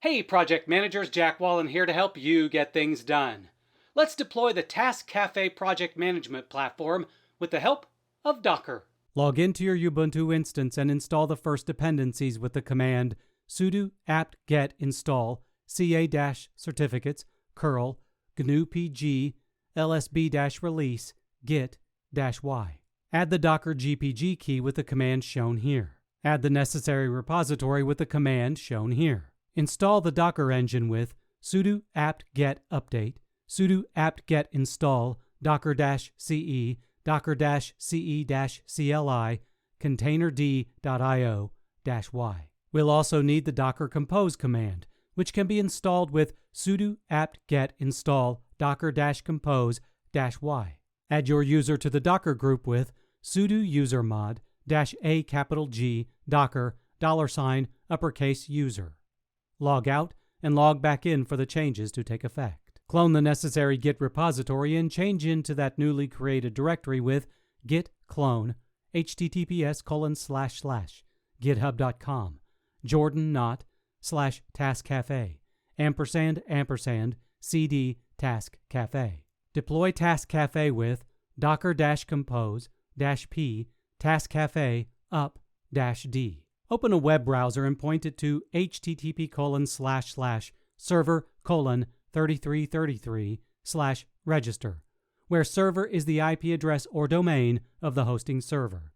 Hey project managers, Jack Wallen here to help you get things done. Let's deploy the TaskCafe project management platform with the help of Docker. Log into your Ubuntu instance and install the first dependencies with the command sudo apt-get install ca-certificates curl gnu-pg lsb-release git-y. Add the Docker Gpg key with the command shown here. Add the necessary repository with the command shown here. Install the Docker engine with sudo apt-get update, sudo apt-get install docker-ce, docker-ce-cli, containerd.io-y. We'll also need the Docker Compose command, which can be installed with sudo apt-get install docker-compose-y. Add your user to the Docker group with sudo usermod -a capital G docker $uppercase user. Log out and log back in for the changes to take effect. Clone the necessary Git repository and change into that newly created directory with git clone https://github.com jordan./taskcafe &&cd taskcafe. Deploy taskcafe with docker-compose-p taskcafe up-d. Open a web browser and point it to http://server:3333/register, where server is the IP address or domain of the hosting server.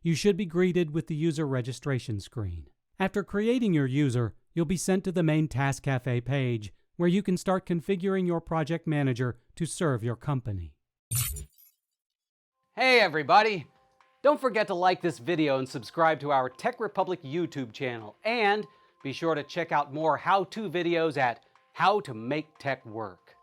You should be greeted with the user registration screen. After creating your user, you'll be sent to the main TaskCafe page, where you can start configuring your project manager to serve your company. Hey everybody! Don't forget to like this video and subscribe to our TechRepublic YouTube channel, and be sure to check out more how-to videos at How to Make Tech Work.